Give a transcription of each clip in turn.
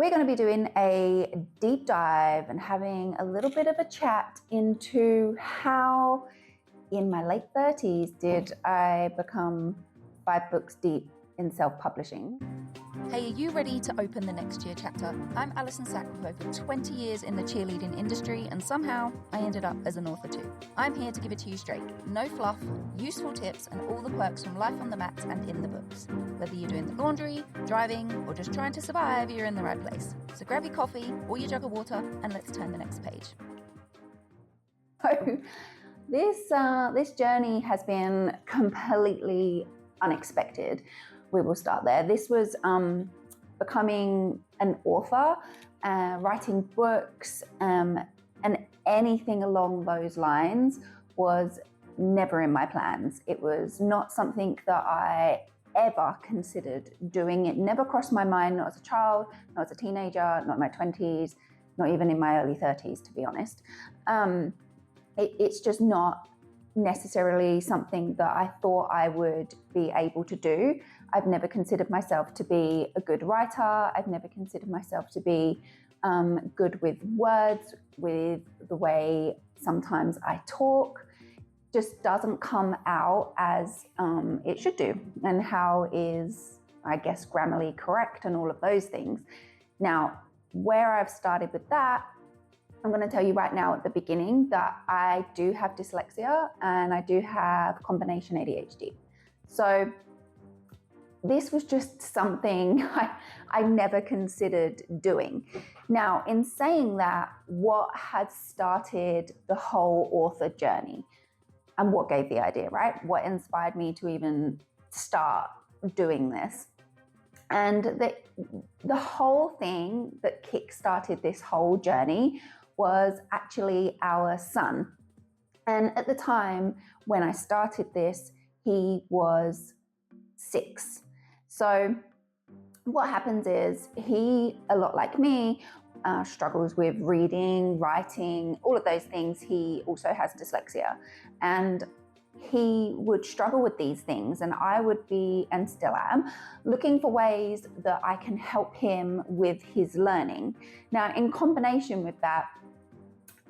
We're going to be doing a deep dive and having a little bit of a chat into how in my late 30s did I become 5 books deep in self-publishing. Hey, are you ready to open the next year chapter? I'm Alison Sack with over 20 years in the cheerleading industry, and somehow I ended up as an author too. I'm here to give it to you straight. No fluff, useful tips, and all the perks from life on the mat and in the books. Whether you're doing the laundry, driving, or just trying to survive, you're in the right place. So grab your coffee or your jug of water and let's turn the next page. So this journey has been completely unexpected. We will start there. This was becoming an author, writing books, and anything along those lines was never in my plans. It was not something that I ever considered doing. It never crossed my mind, not as a child, not as a teenager, not in my 20s, not even in my early 30s, to be honest. It's just not necessarily something that I thought I would be able to do. I've never considered myself to be a good writer. I've never considered myself to be good with words, with the way sometimes I talk. Just doesn't come out as it should do, and how is, I guess, grammarly correct and all of those things. Now, where I've started with that, I'm going to tell you right now at the beginning that I do have dyslexia and I do have combination ADHD. So this was just something I never considered doing. Now, in saying that, what had started the whole author journey and what gave the idea, right? What inspired me to even start doing this? And the whole thing that kick-started this whole journey was actually our son. And at the time when I started this, he was 6. So what happens is he, a lot like me, struggles with reading, writing, all of those things. He also has dyslexia. And he would struggle with these things, and I would be, and still am, looking for ways that I can help him with his learning. Now, in combination with that,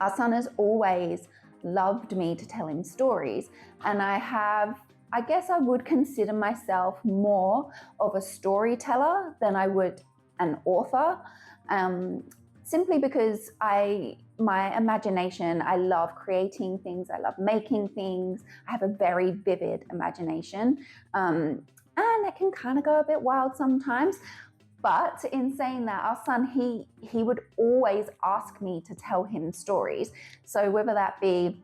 our son has always loved me to tell him stories, and I guess I would consider myself more of a storyteller than I would an author, simply because my imagination, I love creating things, I love making things, I have a very vivid imagination, and it can kind of go a bit wild sometimes. But in saying that, our son, he would always ask me to tell him stories. So whether that be,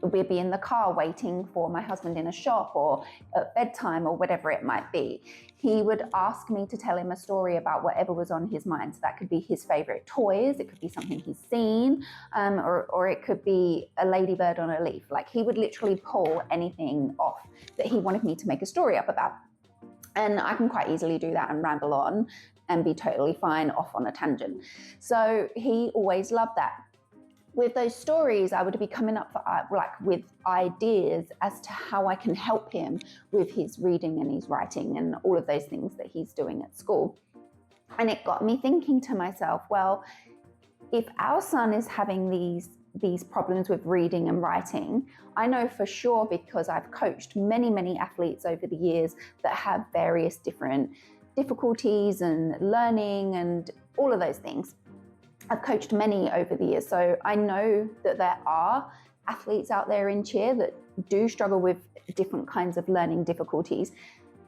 we'd be in the car waiting for my husband in a shop or at bedtime or whatever it might be, he would ask me to tell him a story about whatever was on his mind. So that could be his favorite toys, it could be something he's seen, or it could be a ladybird on a leaf. Like, he would literally pull anything off that he wanted me to make a story up about. And I can quite easily do that and ramble on and be totally fine off on a tangent. So he always loved that. With those stories, I would be coming up with ideas as to how I can help him with his reading and his writing and all of those things that he's doing at school. And it got me thinking to myself, well, if our son is having these problems with reading and writing, I know for sure, because I've coached many athletes over the years that have various different difficulties and learning and all of those things. I've coached many over the years, so I know that there are athletes out there in cheer that do struggle with different kinds of learning difficulties.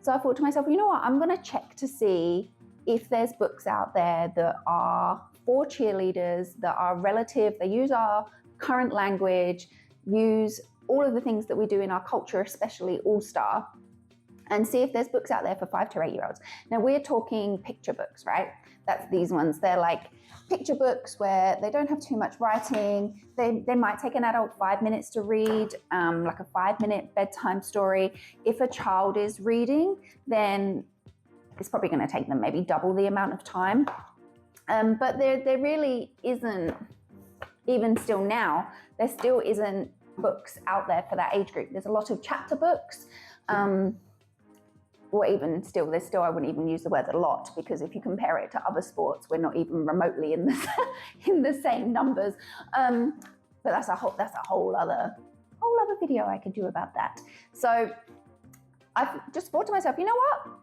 So I thought to myself, you know what, I'm going to check to see if there's books out there that are for cheerleaders, that are relative, they use our current language, use all of the things that we do in our culture, especially All-Star, and see if there's books out there for 5 to 8-year-olds. Now, we're talking picture books, right? That's these ones. They're like picture books where they don't have too much writing. They might take an adult 5 minutes to read, like a 5-minute bedtime story. If a child is reading, then it's probably going to take them maybe double the amount of time. But there really isn't, even still now, there still isn't books out there for that age group. There's a lot of chapter books, or even still, I wouldn't even use the word a lot, because if you compare it to other sports, we're not even remotely in the same numbers. But that's a whole other video I could do about that. So I've just thought to myself, you know what?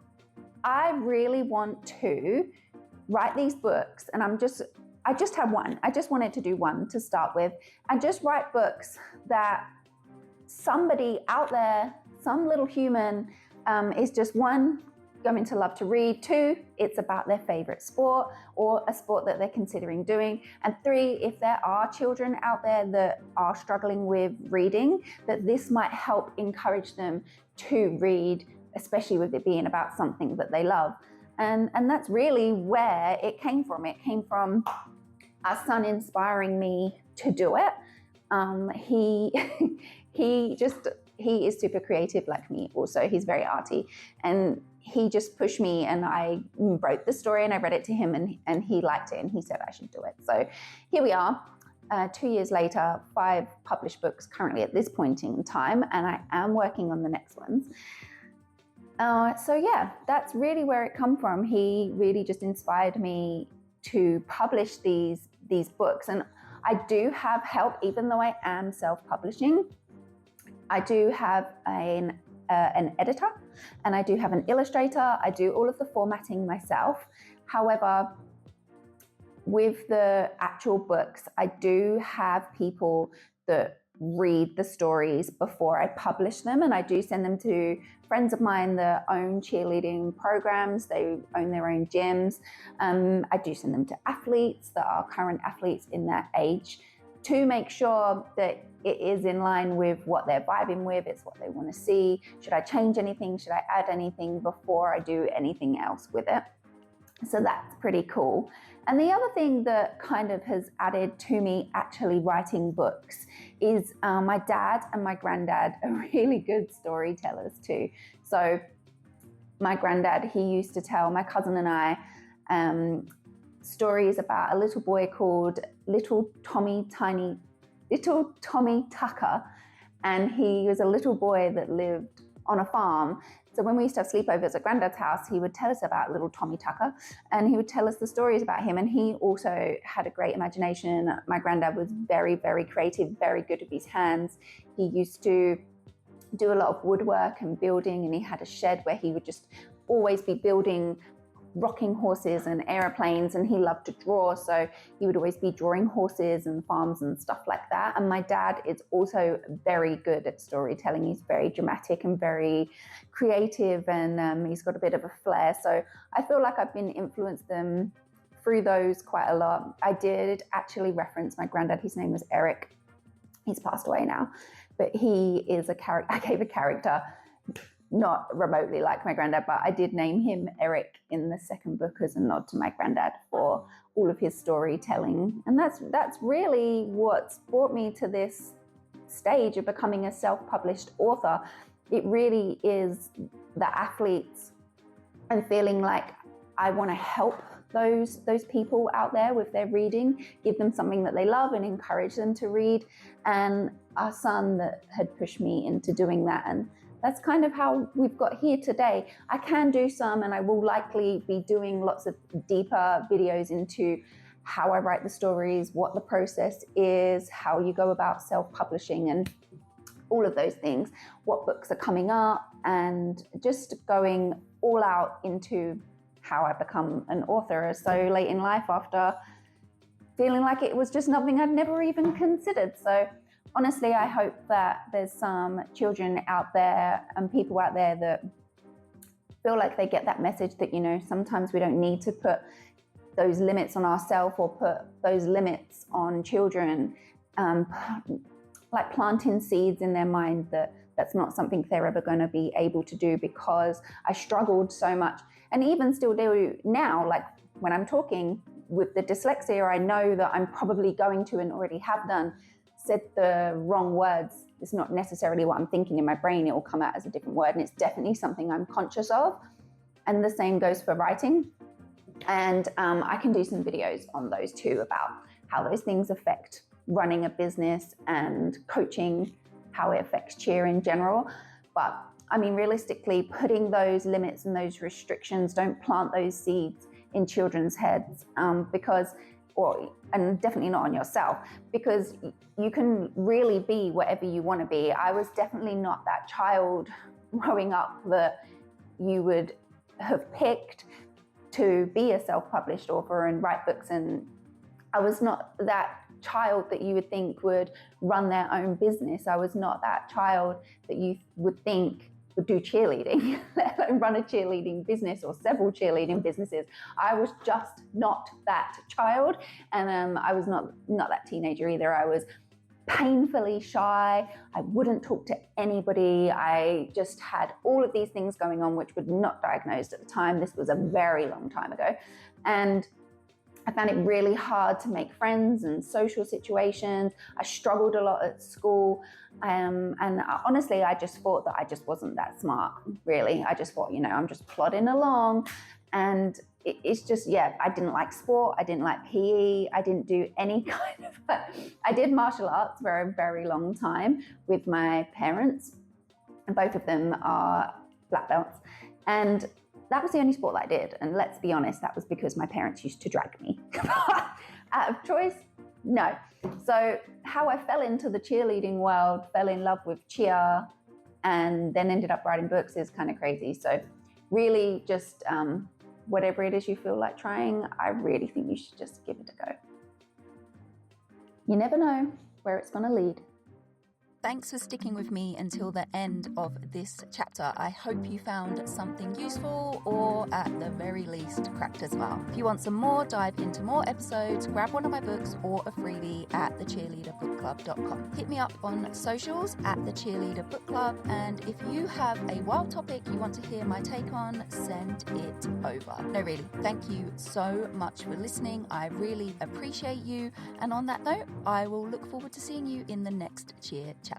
I really want to write these books, and I just have one. I just wanted to do one to start with, and just write books that somebody out there, some little human, is just, one, going to love to read, two, it's about their favorite sport or a sport that they're considering doing, and three, if there are children out there that are struggling with reading, that this might help encourage them to read, especially with it being about something that they love. And that's really where it came from. It came from our son inspiring me to do it. He is super creative like me also. He's very arty, and he just pushed me, and I wrote the story and I read it to him, and he liked it, and he said I should do it. So here we are, 2 years later, 5 published books currently at this point in time, and I am working on the next ones. So yeah, that's really where it come from. He really just inspired me to publish these books, and I do have help, even though I am self-publishing. I do have an editor, and I do have an illustrator. I do all of the formatting myself. However, with the actual books, I do have people that read the stories before I publish them, and I do send them to friends of mine that own cheerleading programs. They own their own gyms. I do send them to athletes that are current athletes in that age, to make sure that it is in line with what they're vibing with, it's what they want to see. Should I change anything? Should I add anything before I do anything else with it? So that's pretty cool. And the other thing that kind of has added to me actually writing books is my dad and my granddad are really good storytellers too. So my granddad, he used to tell my cousin and I stories about a little boy called Little Tommy Tucker, and he was a little boy that lived on a farm. So when we used to have sleepovers at Granddad's house, he would tell us about little Tommy Tucker, and he would tell us the stories about him. And he also had a great imagination. My granddad was very, very creative, very good with his hands. He used to do a lot of woodwork and building, and he had a shed where he would just always be building rocking horses and airplanes, and he loved to draw, so he would always be drawing horses and farms and stuff like that. And my dad is also very good at storytelling. He's very dramatic and very creative, and he's got a bit of a flair. So I feel like I've been influenced them through those quite a lot. I did actually reference my granddad. His name was Eric. He's passed away now, but he is a character. I gave a character not remotely like my granddad, but I did name him Eric in the second book as a nod to my granddad for all of his storytelling. And that's really what's brought me to this stage of becoming a self-published author. It really is the athletes, and feeling like I want to help those people out there with their reading, give them something that they love and encourage them to read. And our son that had pushed me into doing that, and that's kind of how we've got here today. I can do some, and I will likely be doing lots of deeper videos into how I write the stories, what the process is, how you go about self-publishing, and all of those things, what books are coming up, and just going all out into how I become an author so late in life, after feeling like it was just nothing I'd never even considered. So honestly, I hope that there's some children out there and people out there that feel like they get that message that, you know, sometimes we don't need to put those limits on ourselves or put those limits on children, like planting seeds in their mind that that's not something they're ever going to be able to do, because I struggled so much, and even still do now, like when I'm talking with the dyslexia, I know that I'm probably going to, and already have done, said the wrong words. It's not necessarily what I'm thinking in my brain. It will come out as a different word, and it's definitely something I'm conscious of. And the same goes for writing. And I can do some videos on those too, about how those things affect running a business and coaching, how it affects cheer in general. But I mean, realistically, putting those limits and those restrictions, don't plant those seeds in children's heads, and definitely not on yourself, because you can really be whatever you want to be. I was definitely not that child growing up that you would have picked to be a self-published author and write books, and I was not that child that you would think would run their own business. I was not that child that you would think would do cheerleading, let alone run a cheerleading business or several cheerleading businesses. I was just not that child, and I was not that teenager either. I was painfully shy. I wouldn't talk to anybody. I just had all of these things going on which were not diagnosed at the time. This was a very long time ago. And I found it really hard to make friends and social situations. I struggled a lot at school. And honestly, I just thought that I just wasn't that smart, really. I just thought, I'm just plodding along. And it's just, I didn't like sport. I didn't like PE. I didn't do any kind of, I did martial arts for a very long time with my parents. And both of them are black belts. And that was the only sport that I did. And let's be honest, that was because my parents used to drag me. Out of choice, no. So how I fell into the cheerleading world, fell in love with cheer, and then ended up writing books is kind of crazy. So really just whatever it is you feel like trying, I really think you should just give it a go. You never know where it's going to lead. Thanks for sticking with me until the end of this chapter. I hope you found something useful, or at the very least cracked a smile. If you want some more, dive into more episodes, grab one of my books or a freebie at thecheerleaderbookclub.com. Hit me up on socials at the Cheerleader Book Club, and if you have a wild topic you want to hear my take on, send it over. No, really, thank you so much for listening. I really appreciate you, and on that note, I will look forward to seeing you in the next Cheer chapter.